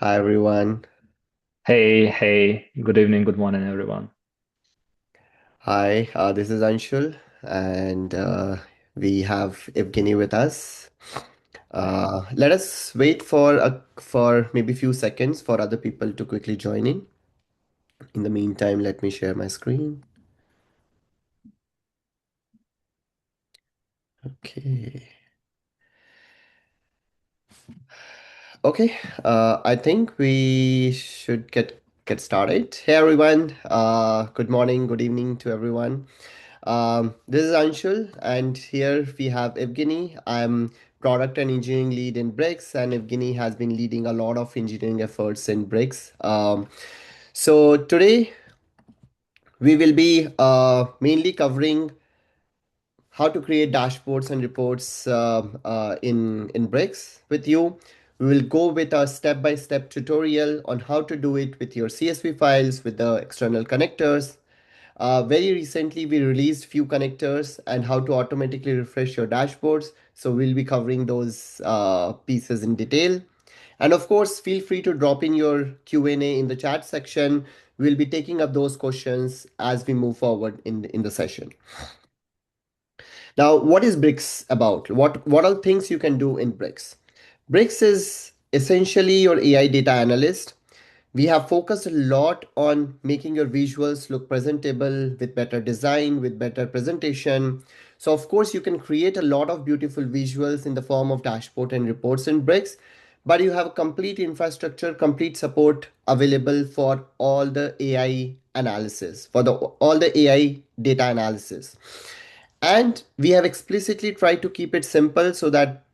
Hi everyone. Hey, good evening, good morning, everyone. Hi, this is Anshul, and we have Evgeny with us. Let us wait for maybe few seconds for other people to quickly join in. In the meantime, let me share my screen. Okay. Okay. I think we should get started. Hey everyone. Good morning, good evening to everyone. This is Anshul, and here we have Evgeny. I'm product and engineering lead in Bricks, and Evgeny has been leading a lot of engineering efforts in Bricks. So today we will be mainly covering how to create dashboards and reports in Bricks with you. We will go with a step-by-step tutorial on how to do it with your CSV files with the external connectors. Very recently, we released few connectors and how to automatically refresh your dashboards. So we'll be covering those pieces in detail. And of course, feel free to drop in your Q&A in the chat section. We'll be taking up those questions as we move forward in the session. Now, what is Bricks about? What are things you can do in Bricks? Bricks is essentially your AI data analyst. We have focused a lot on making your visuals look presentable with better design, with better presentation. So, of course, you can create a lot of beautiful visuals in the form of dashboard and reports in Bricks, but you have complete infrastructure, complete support available for all the AI analysis, for all the AI data analysis. And we have explicitly tried to keep it simple so that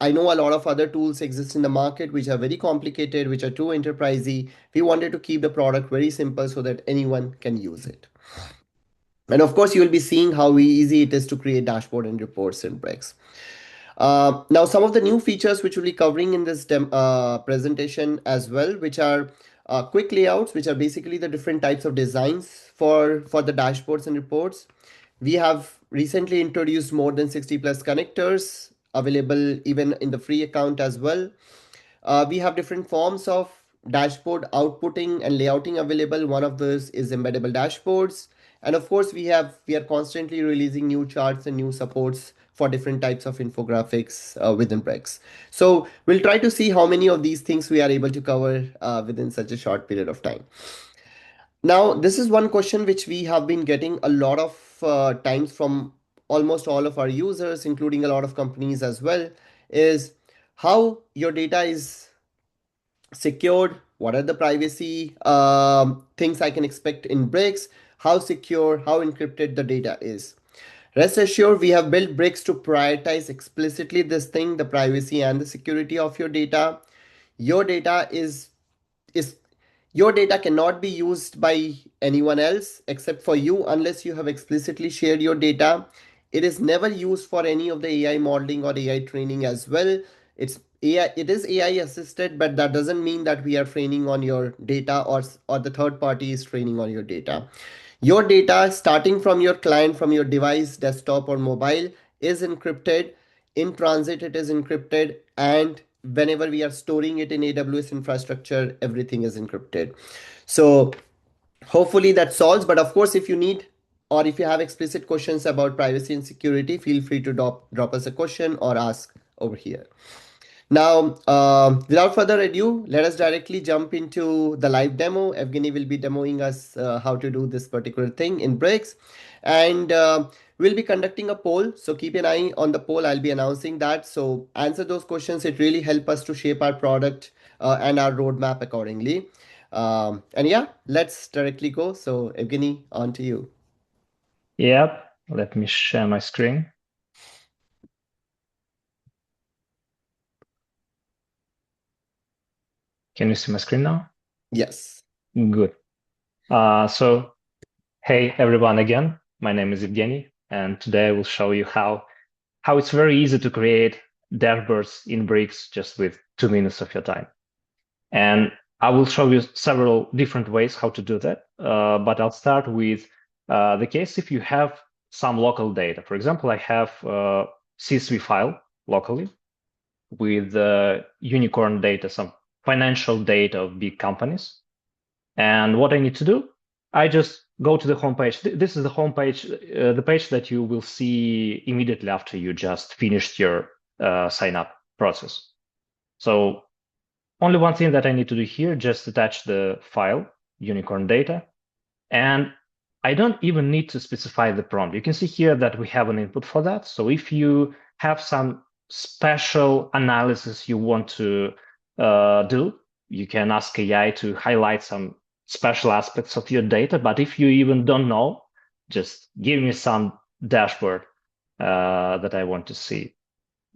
I know a lot of other tools exist in the market which are very complicated, which are too enterprisey. We wanted to keep the product very simple so that anyone can use it. And of course, you will be seeing how easy it is to create dashboard and reports in Brex. Now, some of the new features which we'll be covering in this presentation as well, which are quick layouts, which are basically the different types of designs for the dashboards and reports. We have recently introduced more than 60 plus connectors available even in the free account as well. We have different forms of dashboard outputting and layouting available. One of those is embeddable dashboards. And of course, we are constantly releasing new charts and new supports for different types of infographics within Brex. So we'll try to see how many of these things we are able to cover within such a short period of time. Now, this is one question which we have been getting a lot of times from almost all of our users, including a lot of companies as well, is how your data is secured, what are the privacy things I can expect in Bricks, how secure, how encrypted the data is. Rest assured, we have built Bricks to prioritize explicitly this thing, the privacy and the security of your data. Your data is your data cannot be used by anyone else except for you unless you have explicitly shared your data. It is never used for any of the AI modeling or AI training as well. It is AI assisted, but that doesn't mean that we are training on your data or the third party is training on your data. Your data starting from your client, from your device, desktop or mobile is encrypted. In transit, it is encrypted. And whenever we are storing it in AWS infrastructure, everything is encrypted. So hopefully that solves. But of course, if you need or if you have explicit questions about privacy and security, feel free to drop us a question or ask over here. Now, without further ado, let us directly jump into the live demo. Evgeny will be demoing us how to do this particular thing in Breaks. And we'll be conducting a poll. So keep an eye on the poll. I'll be announcing that. So answer those questions. It really helps us to shape our product and our roadmap accordingly. And yeah, let's directly go. So Evgeny, on to you. Yep, let me share my screen. Can you see my screen now? Yes. Good. So, hey everyone again. My name is Evgeny, and today I will show you how it's very easy to create dashboards in Bricks just with 2 minutes of your time. And I will show you several different ways how to do that. But I'll start with the case if you have some local data. For example, I have a CSV file locally with unicorn data, some financial data of big companies. And what I need to do, I just go to the homepage. This is the homepage, the page that you will see immediately after you just finished your sign up process. So only one thing that I need to do here, just attach the file, unicorn data, and I don't even need to specify the prompt. You can see here that we have an input for that. So if you have some special analysis you want to do, you can ask AI to highlight some special aspects of your data. But if you even don't know, just give me some dashboard that I want to see.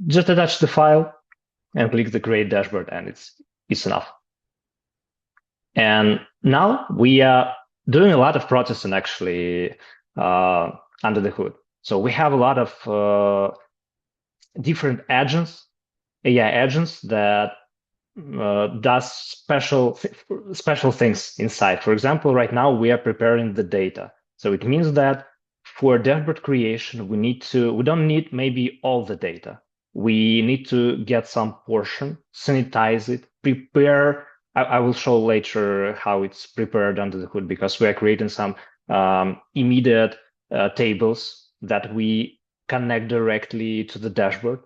Just attach the file and click the create dashboard, and it's enough. And now we are doing a lot of processing actually under the hood. So we have a lot of different agents, AI agents that does special things inside. For example, right now we are preparing the data. So it means that for dashboard creation, we don't need maybe all the data. We need to get some portion, sanitize it, prepare. I will show later how it's prepared under the hood, because we are creating some immediate tables that we connect directly to the dashboard.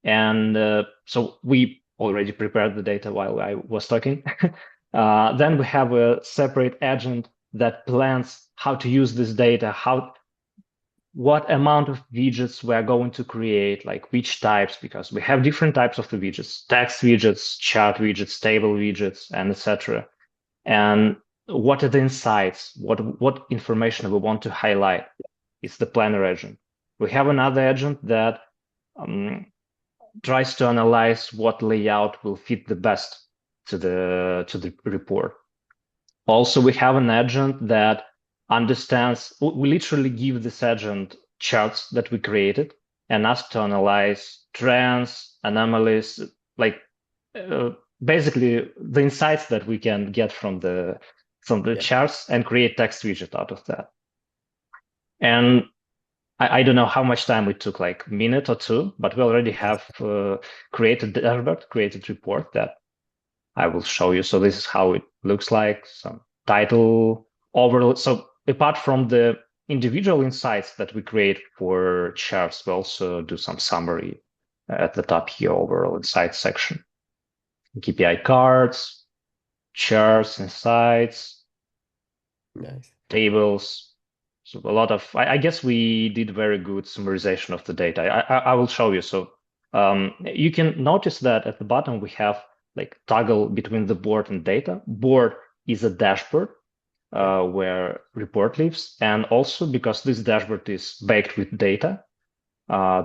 And so we already prepared the data while I was talking. Then we have a separate agent that plans how to use this data, what amount of widgets we are going to create, like which types, because we have different types of the widgets, text widgets, chart widgets, table widgets, and etc. And what are the insights, what information we want to highlight. It's the planner agent. We have another agent that tries to analyze what layout will fit the best to the report. Also, we have an agent that understands. We literally give this agent charts that we created and ask to analyze trends, anomalies, like basically the insights that we can get from the charts, and create text widget out of that. And I don't know how much time it took, like a minute or two, but we already have created dashboard, created report that I will show you. So this is how it looks like, some title, overall. So apart from the individual insights that we create for charts, we also do some summary at the top here, overall insights section. KPI cards, charts, insights, Nice. tables. So a lot of, I guess we did very good summarization of the data. I will show you. So you can notice that at the bottom we have like toggle between the board and data. Board is a dashboard where report lives. And also because this dashboard is baked with data,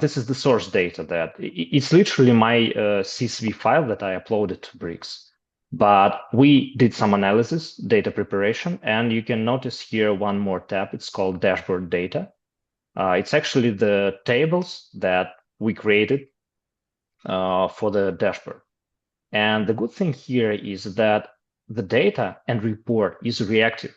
this is the source data that it's literally my CSV file that I uploaded to Bricks. But we did some analysis, data preparation, and you can notice here one more tab. It's called dashboard data. It's actually the tables that we created for the dashboard. And the good thing here is that the data and report is reactive.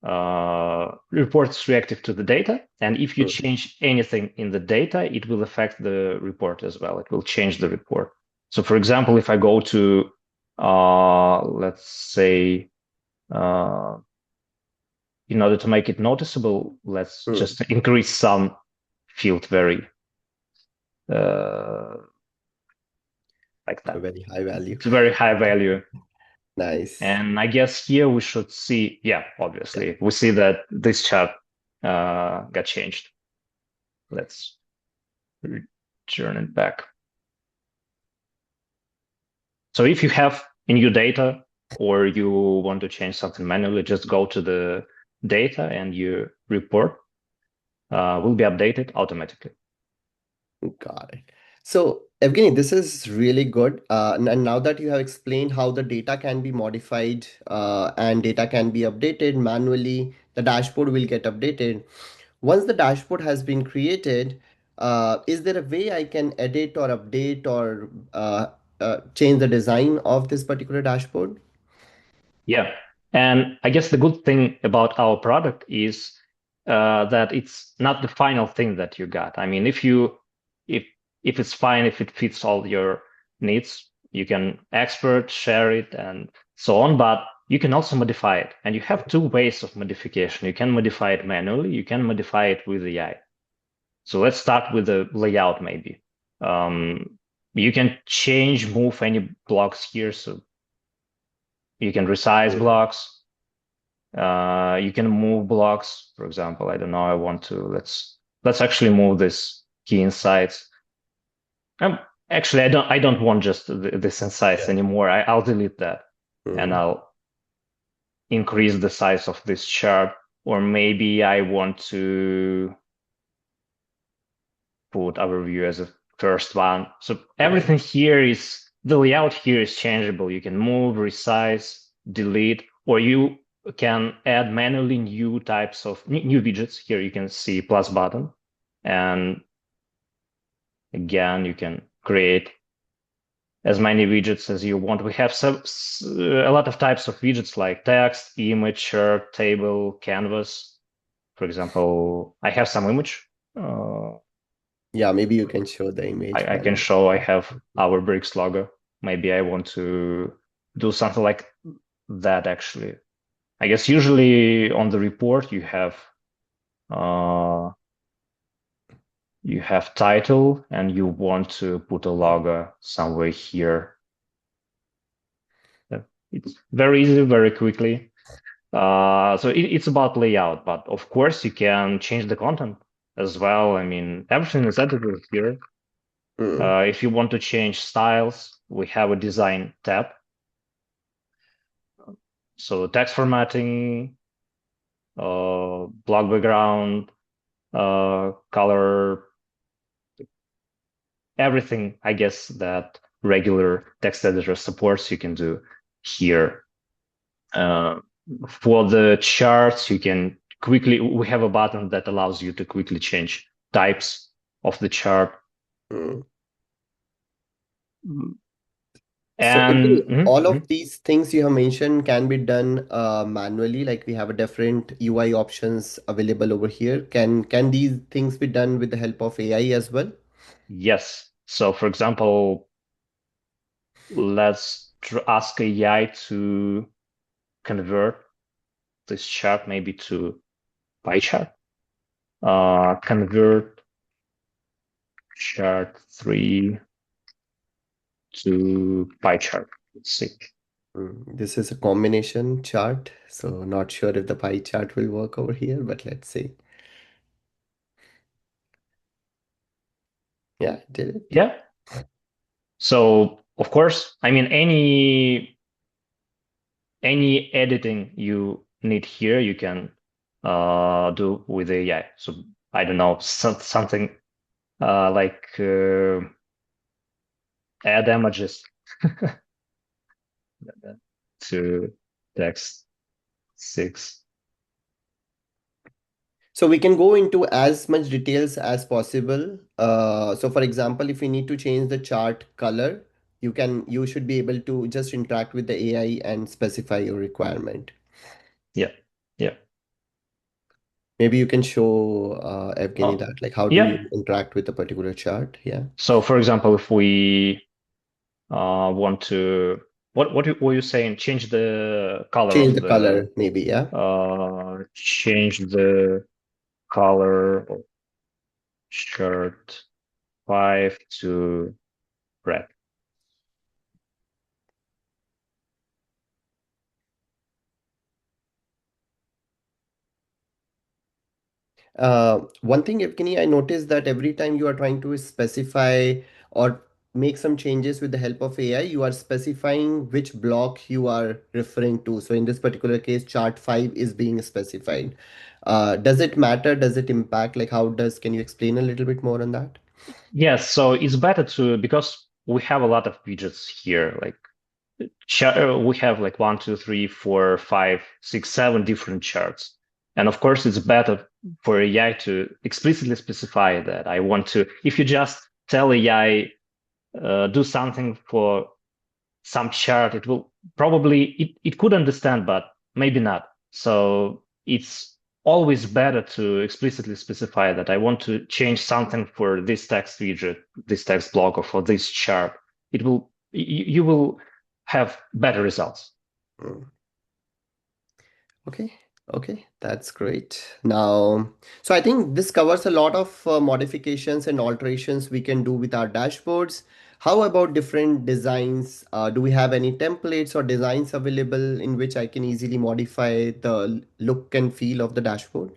Report is reactive to the data. And if you change anything in the data, it will affect the report as well. It will change the report. So for example, if I go to let's say, in order to make it noticeable, let's just increase some field very like that. A very high value. It's a very high value. Nice. And I guess here we should see, yeah, obviously, we see that this chart got changed. Let's return it back. So if you have a new data or you want to change something manually, just go to the data and your report will be updated automatically. Got it. So, Evgeny, this is really good. And now that you have explained how the data can be modified and data can be updated manually, the dashboard will get updated. Once the dashboard has been created, is there a way I can edit or update or change the design of this particular dashboard? Yeah. And I guess the good thing about our product is that it's not the final thing that you got. I mean, if it's fine, if it fits all your needs, You can export, share it, and so on, but you can also modify it. And you have two ways of modification. You can modify it manually, you can modify it with AI. So let's start with the layout maybe. You can move any blocks here. So you can resize Mm. blocks. You can move blocks. For example, I don't know, I want to, let's actually move this key insights. Actually, I don't want just this insights Yeah. anymore. I'll delete that and Mm. I'll increase the size of this chart. Or maybe I want to put overview as a first one. So Yeah. everything here the layout here is changeable. You can move, resize, delete, or you can add manually new types of new widgets. Here you can see plus button. And again, you can create as many widgets as you want. We have a lot of types of widgets like text, image, chart, table, canvas. For example, I have some image. Yeah, maybe you can show the image I can one. show I have our bricks logo. Maybe I want to do something like that actually. I guess usually on the report uh, you have title and you want to put a logo somewhere here. It's very easy, very quickly. So it's about layout, but of course you can change the content as well. I mean, everything is editable here. Mm. If you want to change styles, we have a design tab. So text formatting, block background, color, everything, I guess, that regular text editor supports, you can do here. Uh, for the charts, we have a button that allows you to quickly change types of the chart. Mm. So And Evgeny, all of these things you have mentioned can be done manually. Like we have a different UI options available over here. Can these things be done with the help of AI as well? yes. So for example, let's ask AI to convert this chart maybe to pie chart. Convert chart 3 to pie chart. Let's see. Mm. This is a combination chart, so not sure if the pie chart will work over here, but let's see. Yeah, it did it. Yeah. So of course, I mean any editing you need here, you can do with AI. So I don't know, something like add images to text 6. So we can go into as much details as possible. So for example, if you need to change the chart color, you should be able to just interact with the AI and specify your requirement. Yeah. Yeah. Maybe you can show Evgeny Oh, that, like how do yeah. you interact with a particular chart? Yeah. So for example, if we want to, what were you saying? Change the color Change of the the color, maybe, yeah. change the color of shirt 5 to red. One thing, Evgeny, I noticed that every time you are trying to specify or make some changes with the help of AI, you are specifying which block you are referring to. So in this particular case, chart 5 is being specified. Does it matter? Does it impact? Like can you explain a little bit more on that? Yes, so it's better because we have a lot of widgets here. Like we have like 1, 2, 3, 4, 5, 6, 7 different charts. And of course, it's better for AI to explicitly specify that I want to. If you just tell AI do something for some chart, it will probably it could understand, but maybe not. So it's always better to explicitly specify that I want to change something for this text widget, this text block, or for this chart. you will have better results. Mm. Okay, okay, that's great. Now, so I think this covers a lot of modifications and alterations we can do with our dashboards. How about different designs? Do we have any templates or designs available in which I can easily modify the look and feel of the dashboard?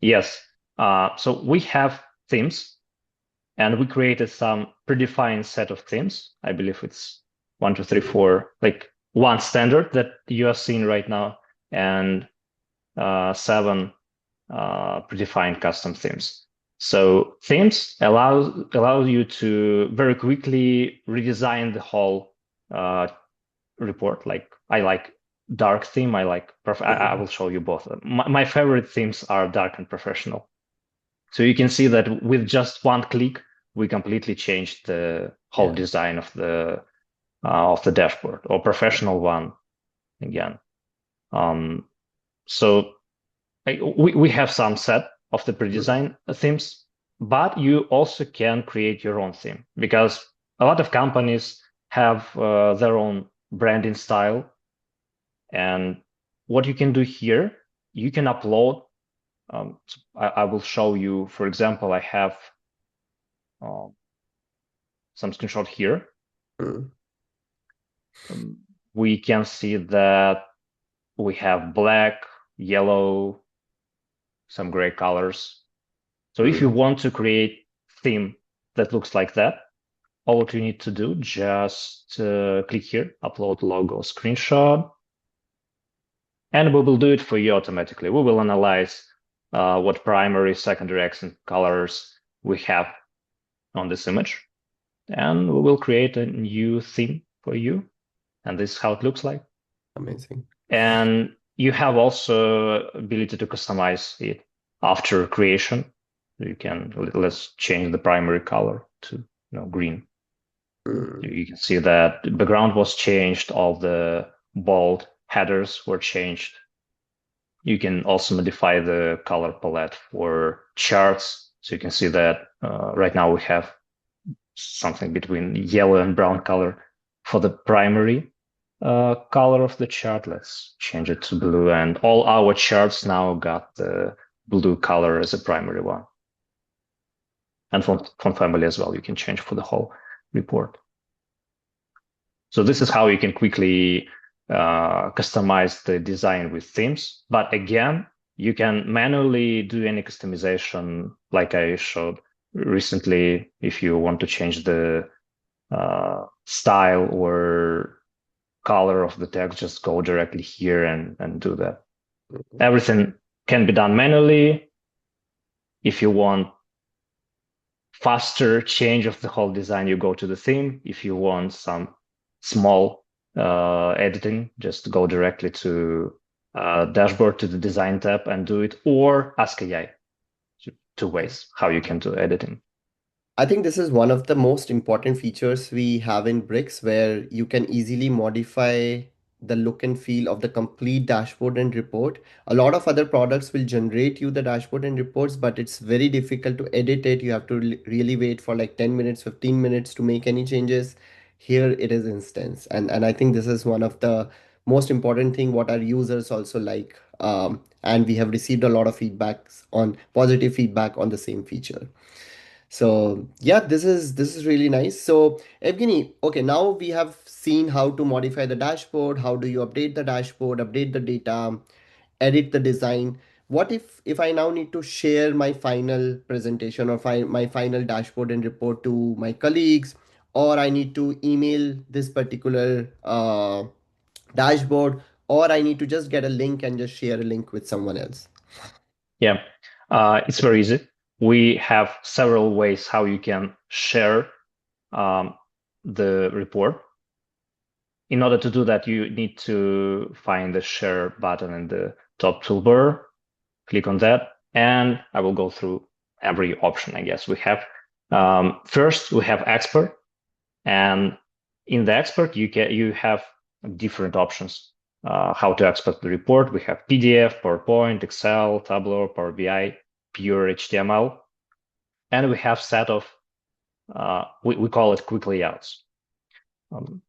Yes. So we have themes, and we created some predefined set of themes. I believe it's one, two, three, Mm, four, like one standard that you are seeing right now, and seven predefined custom themes. So themes allow you to very quickly redesign the whole report. Like I like dark theme. I like I mm, will show you both. My favorite themes are dark and professional. So you can see that with just one click, we completely changed the whole yeah, design of the dashboard, or professional one again. Um, so we have some set of the mm, pre-design themes, but you also can create your own theme, because a lot of companies have their own branding style. And what you can do here, you can upload. I will show you, for example, I have uh, some screenshot here. mm, Um, we can see that we have black, yellow, some gray colors. So if you mm. want to create theme that looks like that, all what you need to do, just click here, upload logo screenshot, and we will do it for you automatically. We will analyze what primary, secondary accent colors we have on this image, and we will create a new theme for you. And this is how it looks like. Amazing. And you have also ability to customize it after creation. You can, let's change the primary color to green. Mm, You can see that the background was changed, all the bold headers were changed. You can also modify the color palette for charts. So you can see that right now we have something between yellow and brown color for the primary color of the chart. Let's change it to blue, and all our charts now got the blue color as a primary one. And font family as well, you can change for the whole report. So this is how you can quickly customize the design with themes. But again, you can manually do any customization like I showed recently. If you want to change the style or color of the text, just go directly here and do that. mm. Everything can be done manually. If you want faster change of the whole design, you go to the theme. If you want some small editing, just go directly to dashboard, to the design tab and do it, or ask AI. Two Okay. ways how you can do editing. I think this is one of the most important features we have in Bricks, where you can easily modify the look and feel of the complete dashboard and report. A lot of other products will generate you the dashboard and reports, but it's very difficult to edit it. You have to really wait for like 10 minutes, 15 minutes to make any changes. Here it is instant. And I think this is one of the most important thing what our users also like. And we have received a lot of feedbacks on positive feedback on the same feature. So yeah, this is really nice. So Evgeny, okay, now we have seen how to modify the dashboard. How do you update the dashboard, update the data, edit the design? What if I now need to share my final presentation or my final dashboard and report to my colleagues, or I need to email this particular dashboard, or I need to just get a link and just share a link with someone else? Yeah, it's very easy. We have several ways how you can share um, the report. In order to do that, you need to find the share button in the top toolbar, click on that, and I will go through every option, I guess. We have first, we have export, and in the export, you have different options how to export the report. We have PDF, PowerPoint, Excel, Tableau, Power BI, pure HTML, and we have set of we call it quick layouts.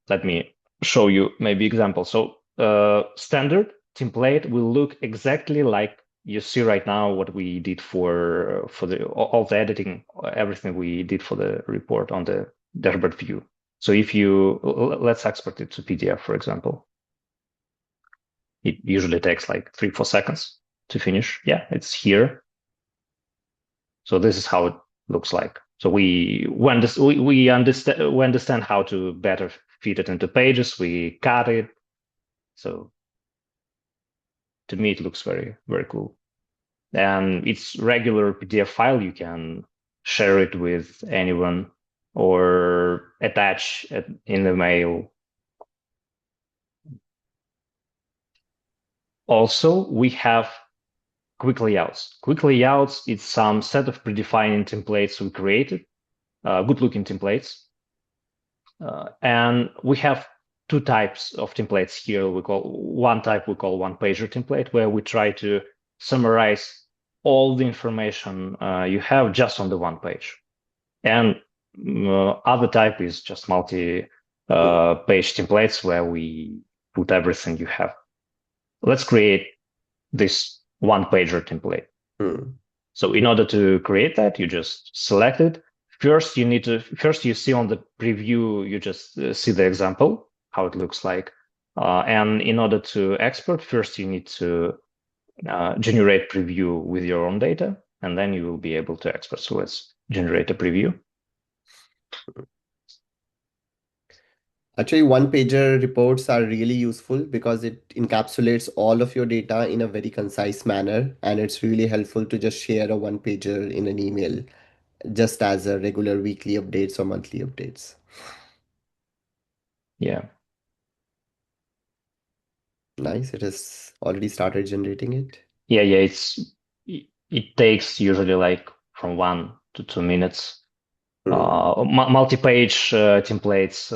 Let me show you maybe example. So standard template will look exactly like you see right now what we did for the all the editing, everything we did for the report on the dashboard view. So if you let's export it to PDF, for example, it usually takes like 3-4 seconds to finish. Yeah, it's here. So this is how it looks like. So we understand how to better fit it into pages. We cut it. So to me, it looks very, very cool. And it's regular PDF file. You can share it with anyone or attach it in the mail. Also, we have quick layouts. Quick layouts is some set of predefined templates we created, good looking templates. And we have two types of templates here. One type we call one pager template, where we try to summarize all the information you have just on the one page. And other type is just multi page templates where we put everything you have. Let's create this one pager template. Hmm. So in order to create that, you just select it. First, you see on the preview, you just see the example, how it looks like. And in order to export, first you need to generate preview with your own data, and then you will be able to export. So let's generate a preview. Actually, one pager reports are really useful because it encapsulates all of your data in a very concise manner, and it's really helpful to just share a one pager in an email, just as a regular weekly updates or monthly updates. Yeah. Nice. It has already started generating it. Yeah. It takes usually like from 1 to 2 minutes. Hmm. Multi-page templates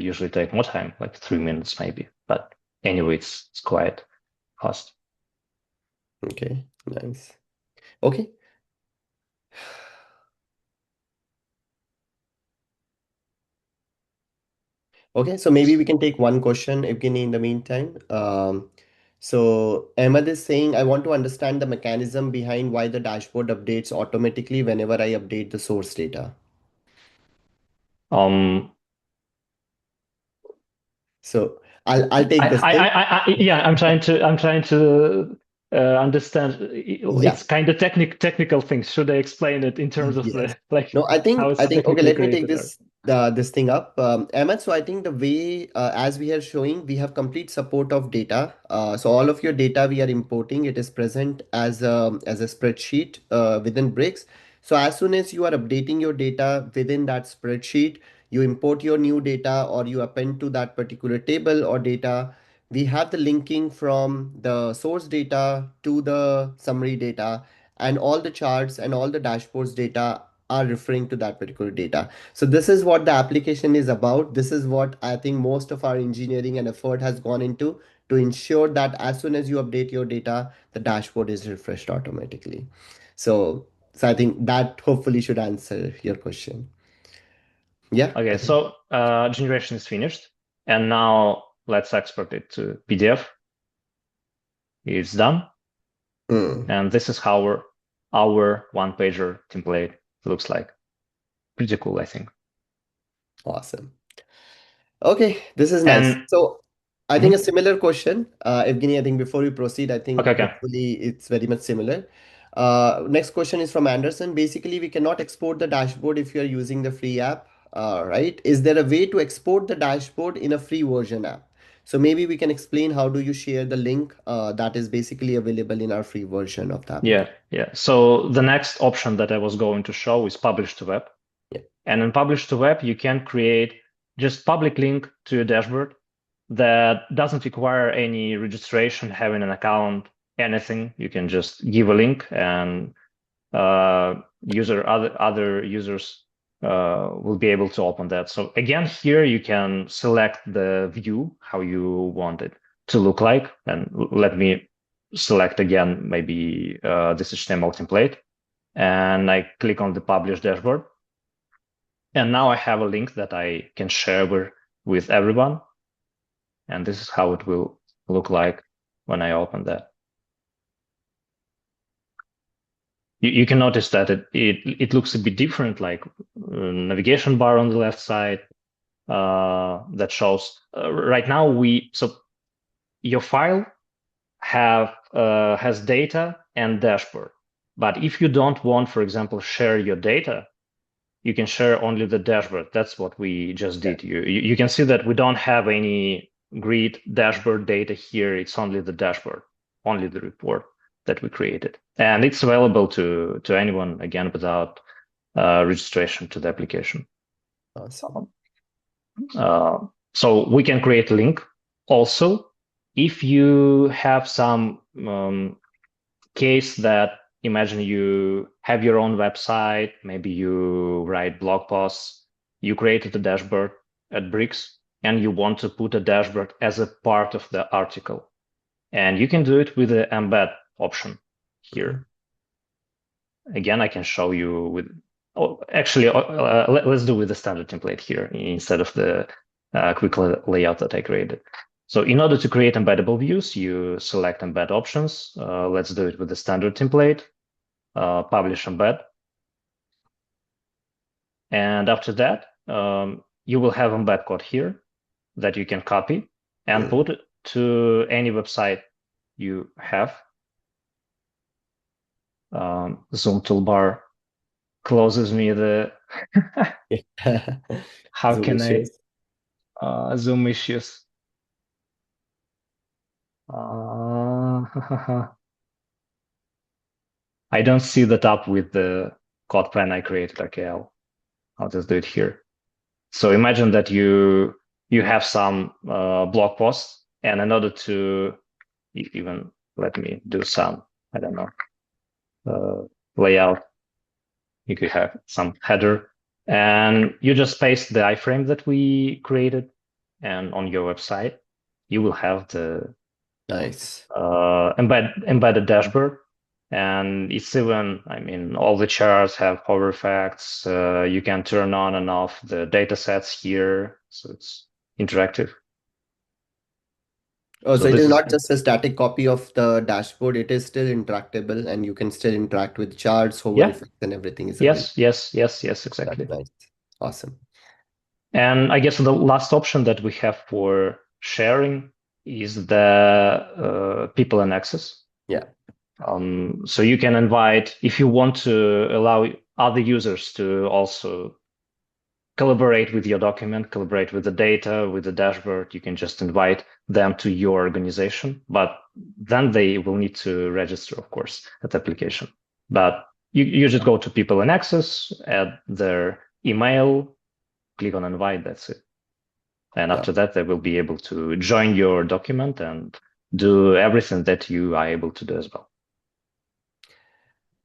usually take more time, like 3 minutes maybe. But anyway, it's quite fast. Okay. Nice. Okay. Okay. So maybe we can take one question, Evgeny, in the meantime. So Ahmed is saying, I want to understand the mechanism behind why the dashboard updates automatically whenever I update the source data. Um, So I'll take this thing. yeah, I'm trying to understand. Yeah. It's kind of technical things. Should I explain it in terms of Yes. the like No, how I it's think okay, technically let me take created? Or this thing up. Ahmed, so I think the way as we are showing, we have complete support of data. So all of your data we are importing, it is present as a spreadsheet within Bricks. So as soon as you are updating your data within that spreadsheet, you import your new data or you append to that particular table or data. We have the linking from the source data to the summary data, and all the charts and all the dashboards data are referring to that particular data. So this is what the application is about. This is what I think most of our engineering and effort has gone into to ensure that as soon as you update your data, the dashboard is refreshed automatically. So, so I think that hopefully should answer your question. Yeah, I okay, think. so generation is finished, and now let's export it to PDF. It's done, Mm, and this is how our one pager template looks like. Pretty cool, I think. awesome. Okay, this is nice. And So I think a mhm. similar question, Evgeny, I think before we proceed, I think Okay. hopefully it's very much similar. Next question is from Anderson. Basically, we cannot export the dashboard if you're using the free app, right? Is there a way to export the dashboard in a free version app? So maybe we can explain how do you share the link that is basically available in our free version of the Yeah, application. yeah. So the next option that I was going to show is publish to web. Yeah. And in publish to web, you can create just public link to your dashboard that doesn't require any registration, having an account, anything. You can just give a link and other users will be able to open that. So again, here you can select the view, how you want it to look like. And let me select again, maybe this HTML template. And I click on the publish dashboard. And now I have a link that I can share with everyone. And this is how it will look like when I open that. You can notice that it looks a bit different, like navigation bar on the left side that shows right now so your file has data and dashboard. But if you don't want, for example, share your data, you can share only the dashboard. That's what we just Yeah. did. You can see that we don't have any grid dashboard data here. It's only the dashboard, only the report that we created. And it's available to anyone, again, without registration to the application. Awesome. So we can create a link. Also, if you have some case that imagine you have your own website, maybe you write blog posts, you created a dashboard at Bricks, and you want to put a dashboard as a part of the article. And you can do it with the embed option here. Again, I can show you with, actually, let's do with the standard template here instead of the quick layout that I created. So in order to create embeddable views, you select embed options. Let's do it with the standard template, publish embed. And after that, you will have embed code here that you can copy and put it to any website you have. Zoom toolbar closes me the how Zoom can I issues. Zoom issues. I don't see the top with the code plan I created. Okay, I'll just do it here. So imagine that you have some blog posts, and in order to even let me do some, I don't know, layout, you could have some header, and you just paste the iframe that we created, and on your website, you will have the Nice. embedded dashboard. And it's even, I mean, all the charts have hover effects. You can turn on and off the data sets here. So it's interactive. Oh, So so it this is is, not just a static copy of the dashboard, it is still interactable and you can still interact with charts, hover yeah, effects, and everything is available. yes, That's exactly. nice. Awesome. And I guess the last option that we have for sharing is the people and access. Yeah. So you can invite, if you want to allow other users to also collaborate with your document, collaborate with the data, with the dashboard. You can just invite them to your organization, but then they will need to register, of course, at the application. But you just go to people in access, add their email, click on invite, that's it. And Yeah. after that, they will be able to join your document and do everything that you are able to do as well.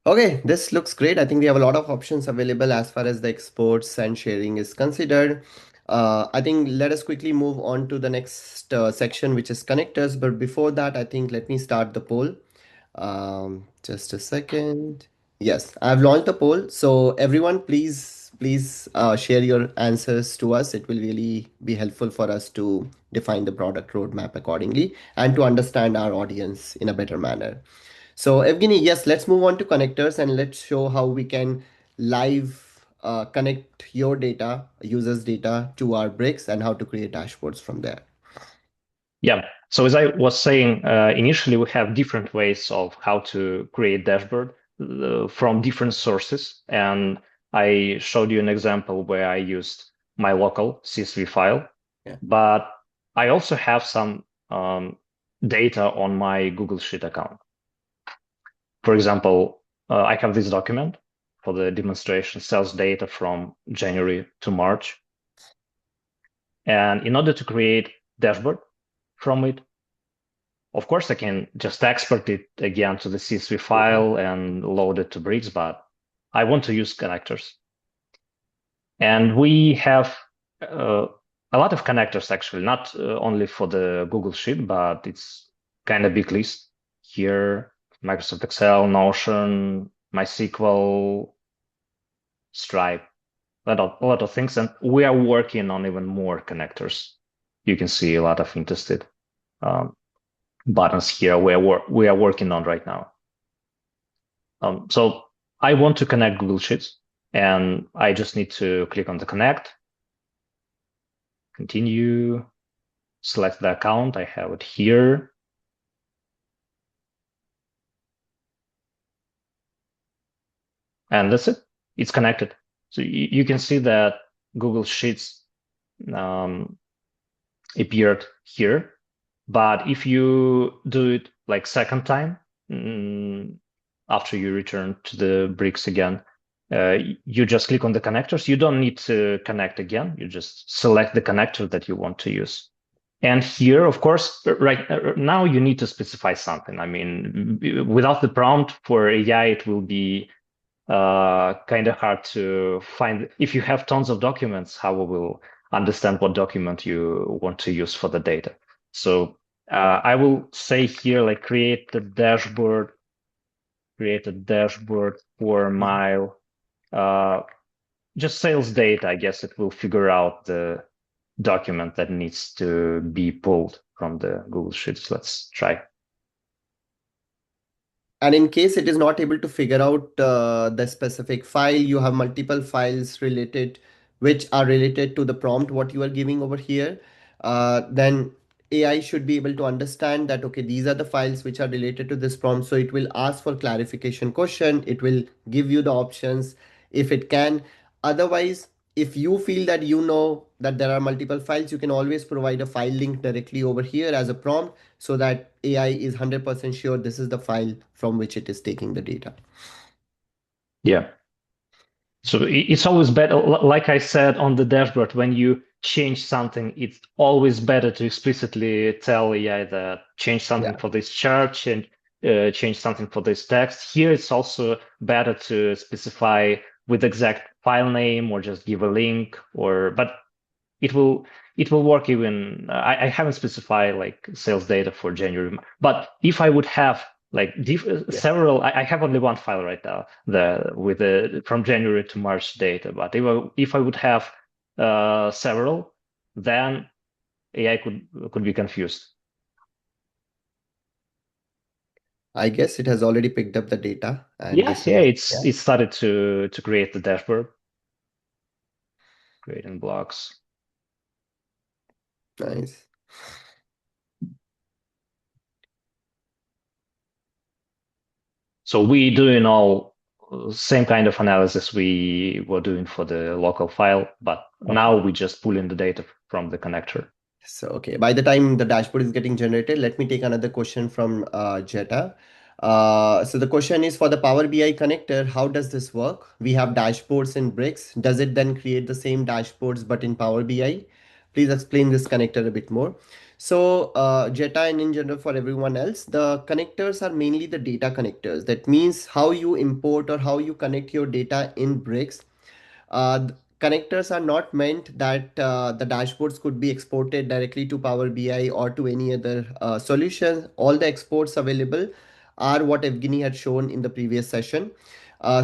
Okay, this looks great. I think we have a lot of options available as far as the exports and sharing is considered. I think let us quickly move on to the next section, which is connectors. But before that, I think let me start the poll. Just a second. Yes, I've launched the poll. So everyone, please share your answers to us. It will really be helpful for us to define the product roadmap accordingly and to understand our audience in a better manner. So Evgeny, yes, let's move on to connectors and let's show how we can live connect your data, users' data to our bricks and how to create dashboards from there. Yeah. So as I was saying, initially we have different ways of how to create dashboard from different sources. And I showed you an example where I used my local CSV file, Yeah. but I also have some data on my Google Sheet account. For example, I have this document for the demonstration sales data from January to March. And in order to create dashboard from it, of course, I can just export it again to the CSV file and load it to Bricks, but I want to use connectors. And we have a lot of connectors, actually, not only for the Google Sheet, but it's kind of big list here. Microsoft Excel, Notion, MySQL, Stripe. a lot of things, and we are working on even more connectors. You can see a lot of interested um, buttons here we are working on right now. So I want to connect Google Sheets, and I just need to click on the connect, continue, select the account. I have it here. And that's it. It's connected. So you can see that Google Sheets um, appeared here. But if you do it like second time, after you return to the bricks again, you just click on the connectors. You don't need to connect again. You just select the connector that you want to use. And here, of course, right now you need to specify something. I mean, without the prompt for AI, it will be kind of hard to find. If you have tons of documents, how we will understand what document you want to use for the data? So I will say here, like create a dashboard for Mhm. my uh, just sales data. I guess it will figure out the document that needs to be pulled from the Google Sheets. Let's try. And in case it is not able to figure out the specific file, you have multiple files related, which are related to the prompt what you are giving over here. Then AI should be able to understand that, okay, these are the files which are related to this prompt. So it will ask for clarification question. It will give you the options if it can. Otherwise, if you feel that you know that there are multiple files, you can always provide a file link directly over here as a prompt so that AI is 100% sure this is the file from which it is taking the data. Yeah. So it's always better, like I said on the dashboard, when you change something, it's always better to explicitly tell AI that change something Yeah, for this chart, change something for this text. Here, it's also better to specify with exact file name or just give a link, but it will it will work even. I haven't specified like sales data for January, but if I would have like yeah. several, I have only one file right now, the with the from January to March data. But if I would have several, then AI could be confused. I guess it has already picked up the data, and Yeah, this yeah, is, it's yeah, it started to create the dashboard, creating blocks. nice. So we doing all same kind of analysis we were doing for the local file, but now Okay. we just pull in the data from the connector. So, okay, by the time the dashboard is getting generated, let me take another question from Jetta. So the question is for the Power BI connector, how does this work? We have dashboards in Bricks. Does it then create the same dashboards but in Power BI? Please explain this connector a bit more. So, Jetta and in general for everyone else, the connectors are mainly the data connectors. That means how you import or how you connect your data in Bricks. Connectors are not meant that the dashboards could be exported directly to Power BI or to any other solution. All the exports available are what Evgeny had shown in the previous session.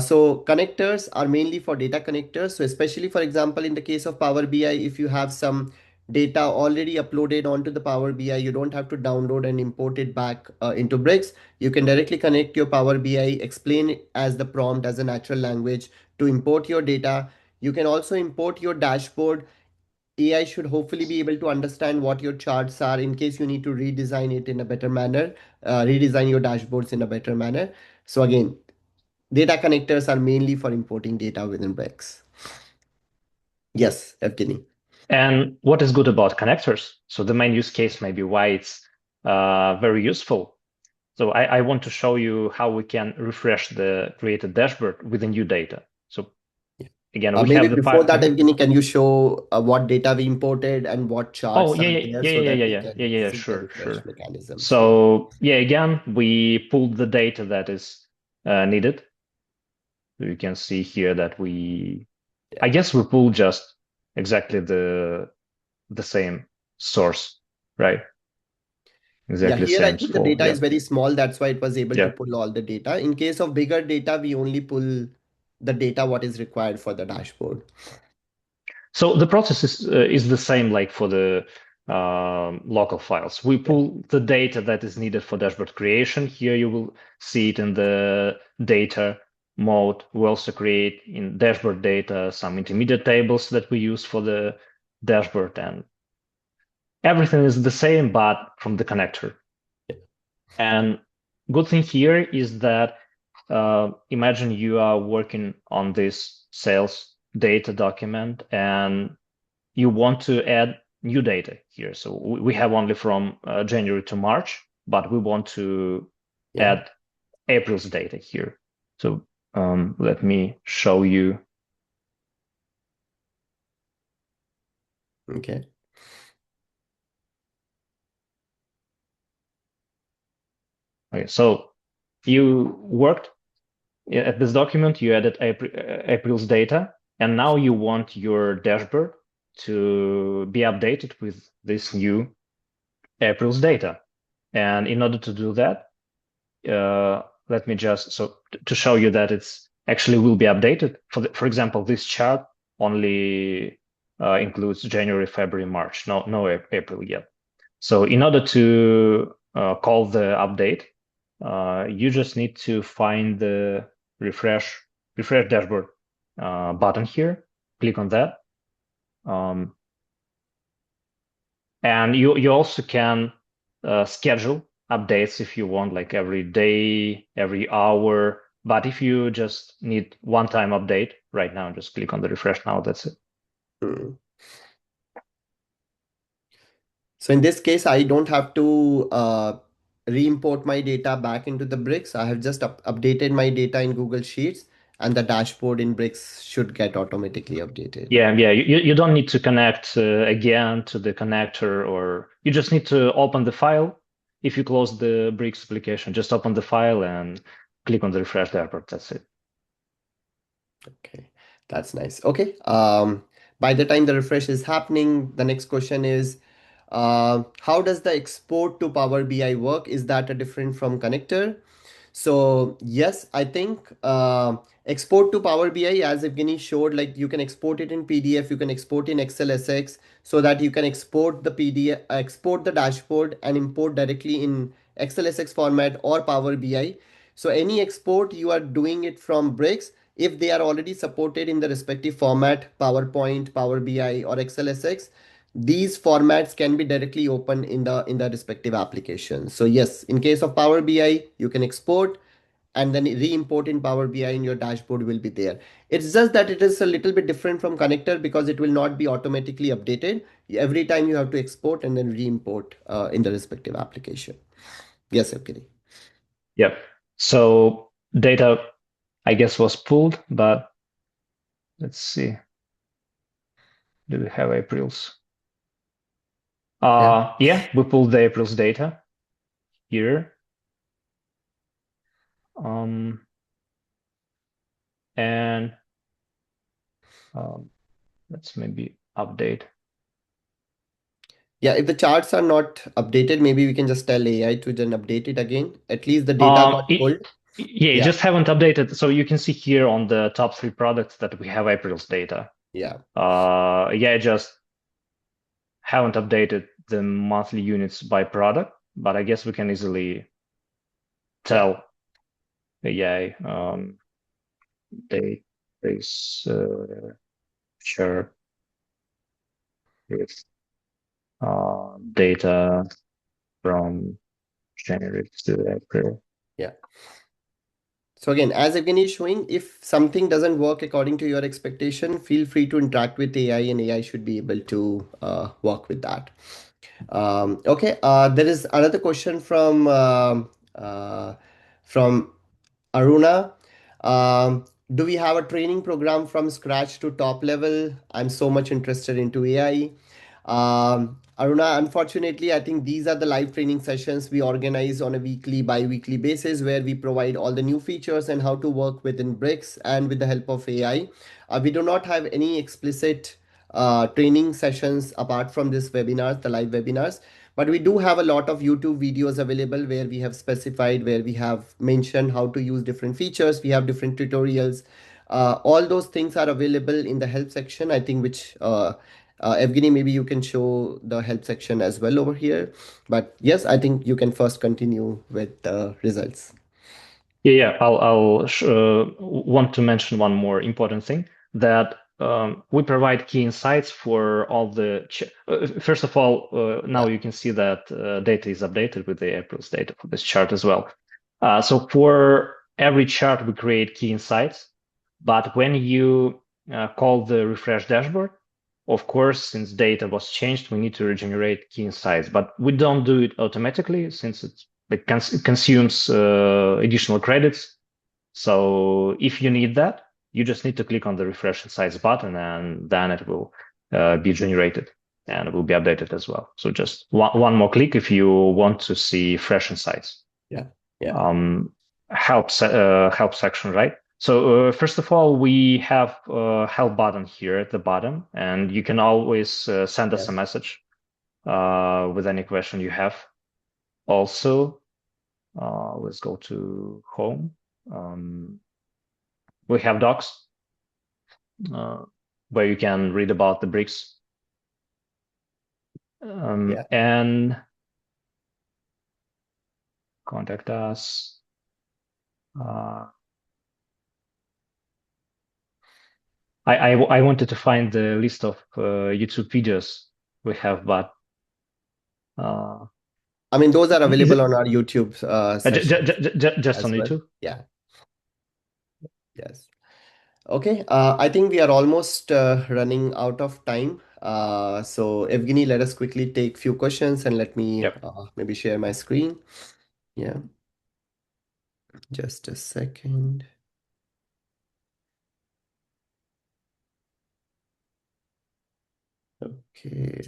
So connectors are mainly for data connectors. So especially for example, in the case of Power BI, if you have some data already uploaded onto the Power BI, you don't have to download and import it back into Bricks. You can directly connect your Power BI, explain it as the prompt as a natural language to import your data. You can also import your dashboard. AI should hopefully be able to understand what your charts are in case you need to redesign it in a better manner, redesign your dashboards in a better manner. So again, data connectors are mainly for importing data within Brex. Yes, Evgeny. And what is good about connectors? So the main use case maybe why it's very useful. So I want to show you how we can refresh the created dashboard with the new data. So again, we Maybe have the before file. that, Evgeny, can you show what data we imported and what Oh, charts yeah, are yeah, there yeah, so yeah, that yeah, we yeah, yeah, can yeah, yeah, see the sure, refresh sure. mechanisms? Yeah. So yeah, again, we pulled the data that is needed. You can see here that I Yeah. guess we pulled just exactly the same source, right? Yeah, Exactly here I same. think the Oh, data yeah, is very small. That's why it was able to yeah. pull all the data. In case of bigger data, we only pull the data what is required for the dashboard. So the process is the same like for the local files. We Yeah. pull the data that is needed for dashboard creation. Here you will see it in the data mode. We also create in dashboard data some intermediate tables that we use for the dashboard, and everything is the same, but from the connector. And good thing here is that imagine you are working on this sales data document and you want to add new data here. So we have only from January to March, but we want to Yeah. add April's data here. So let me show you. Okay. Okay, so you worked at this document, you added April's data, and now you want your dashboard to be updated with this new April's data. And in order to do that, let me just to show you that it's actually will be updated. For example, this chart only includes January, February, March, no April yet. So in order to call the update, you just need to find the refresh dashboard button here. Click on that, um, and you also can schedule updates if you want, like every day, every hour. But if you just need one-time update right now, just click on the refresh now. That's it. Hmm. So in this case, I don't have to re-import my data back into the bricks. I have just updated my data in Google Sheets, and the dashboard in bricks should get automatically updated. Yeah. You don't need to connect again to the connector, or you just need to open the file. If you close the Bricks application, just open the file and click on the refresh dashboard. That's it. Okay, that's nice. Okay. By the time the refresh is happening, the next question is, how does the export to Power BI work? Is that a different from connector? So yes, I think export to Power BI, as Evgeny showed, like you can export it in PDF, you can export in XLSX, so that you can export the PDF, export the dashboard and import directly in XLSX format or Power BI. So any export you are doing it from bricks, if they are already supported in the respective format, PowerPoint, Power BI, or XLSX, these formats can be directly opened in the respective application. So yes, in case of Power BI, you can export and then re-import in Power BI and your dashboard will be there. It's just that it is a little bit different from connector because it will not be automatically updated. Every time you have to export and then re-import in the respective application. Yes, okay. Yep. So data, I guess, was pulled, but let's see. Do we have April's? Yeah. Yeah, we pulled the April's data here. Um, and um, let's maybe update. Yeah, if the charts are not updated, maybe we can just tell AI to then update it again. At least the data got pulled. Yeah, it Yeah, just haven't updated. So you can see here on the top three products that we have April's data. yeah, Yeah, I just haven't updated the monthly units by product, but I guess we can easily yeah. tell AI date is share with data from January to April. Yeah. So again, as Evgeny is showing, if something doesn't work according to your expectation, feel free to interact with AI and AI should be able to work with that. Okay, there is another question uh, from Aruna. Do we have a training program from scratch to top level? I'm so much interested into AI. Aruna, unfortunately, I think these are the live training sessions we organize on a weekly, bi-weekly basis where we provide all the new features and how to work within Bricks and with the help of AI. We do not have any explicit training sessions apart from this webinars, the live webinars. But we do have a lot of YouTube videos available where we have specified, where we have mentioned how to use different features. We have different tutorials All those things are available in the help section, I think, which Evgeny, maybe you can show the help section as well over here. But yes, I think you can first continue with the results. Yeah, I'll want to mention one more important thing that we provide key insights for all the. First of all, now Yeah, you can see that data is updated with the April's data for this chart as well. So for every chart, we create key insights. But when you call the refresh dashboard, of course, since data was changed, we need to regenerate key insights. But we don't do it automatically since it consumes additional credits. So if you need that, you just need to click on the refresh insights button, and then it will be generated and it will be updated as well. So just one more click if you want to see fresh insights. yeah, yeah, Um, help section, right? So first of all, we have help button here at the bottom, and you can always send us a yes. message with any question you have. Also, let's go to home. Um, we have docs uh, where you can read about the bricks. Yeah. And contact us. Uh, I wanted to find the list of YouTube videos we have, but uh, I mean, those are is available it on our YouTube sessions just as on well. YouTube? Yeah, yes. Okay, I think we are almost running out of time. So Evgeny, let us quickly take few questions and let me Yep. maybe share my screen. Yeah, just a second. Okay,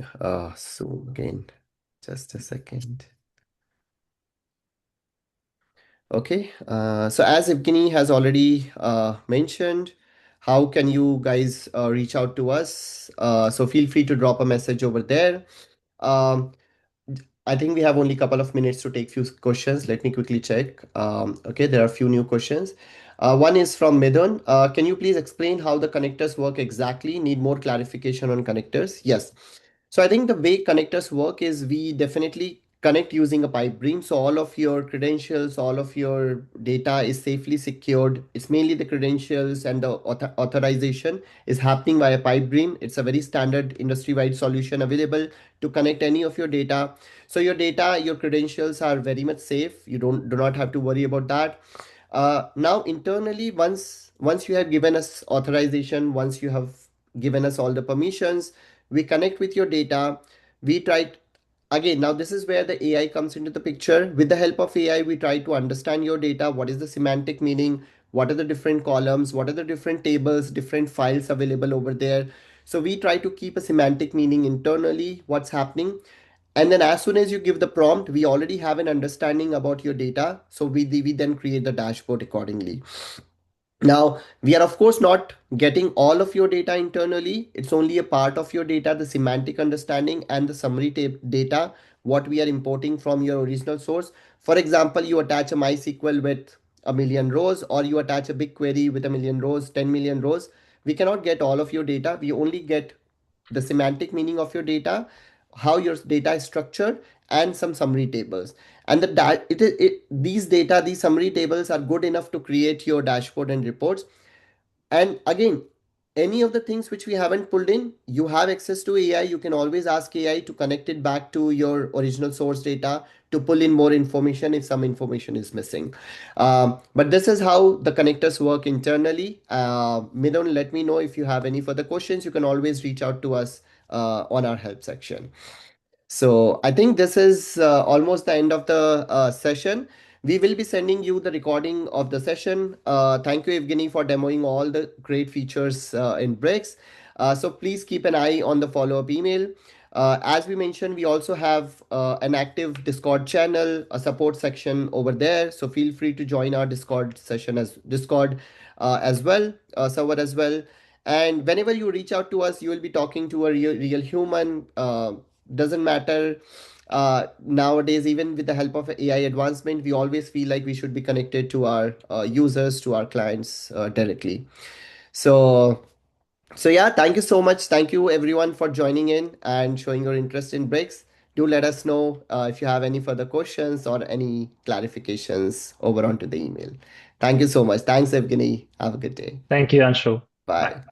Zoom again. Just a second. Okay, so as Evgeny has already mentioned, how can you guys reach out to us? So feel free to drop a message over there. Um, I think we have only a couple of minutes to take few questions. Let me quickly check. Okay, there are a few new questions. One is from Midun. Can you please explain how the connectors work exactly? Need more clarification on connectors? Yes. So I think the way connectors work is we definitely connect using a pipe dream. So all of your credentials, all of your data is safely secured. It's mainly the credentials and the authorization is happening via pipe dream. It's a very standard industry-wide solution available to connect any of your data. So your data, your credentials are very much safe. You do not have to worry about that. Now internally, once you have given us authorization, once you have given us all the permissions, we connect with your data. We try again, now this is where the AI comes into the picture. With the help of AI, we try to understand your data. What is the semantic meaning? What are the different columns? What are the different tables, different files available over there? So we try to keep a semantic meaning internally, what's happening. And then as soon as you give the prompt, we already have an understanding about your data. So we then create the dashboard accordingly. Now, we are of course not getting all of your data internally. It's only a part of your data, the semantic understanding and the summary data, what we are importing from your original source. For example, you attach a MySQL with a million rows, or you attach a BigQuery with a million rows, 10 million rows. We cannot get all of your data. We only get the semantic meaning of your data, how your data is structured, and some summary tables. And these data, these summary tables are good enough to create your dashboard and reports. And again, any of the things which we haven't pulled in, you have access to AI. You can always ask AI to connect it back to your original source data to pull in more information if some information is missing. But this is how the connectors work internally. Midon, let me know if you have any further questions. You can always reach out to us on our help section. So I think this is almost the end of the session. We will be sending you the recording of the session. Thank you, Evgeny, for demoing all the great features in Bricks. So please keep an eye on the follow-up email. As we mentioned, we also have an active Discord channel, a support section over there. So feel free to join our Discord session as Discord as well, server as well. And whenever you reach out to us, you will be talking to a real human. Doesn't matter. Nowadays, even with the help of AI advancement, we always feel like we should be connected to our users, to our clients directly. So, so yeah, thank you so much. Thank you everyone for joining in and showing your interest in bricks. Do let us know if you have any further questions or any clarifications over onto the email. Thank you so much. Thanks, Evgeny. Have a good day. Thank you, Anshu. Bye. Bye.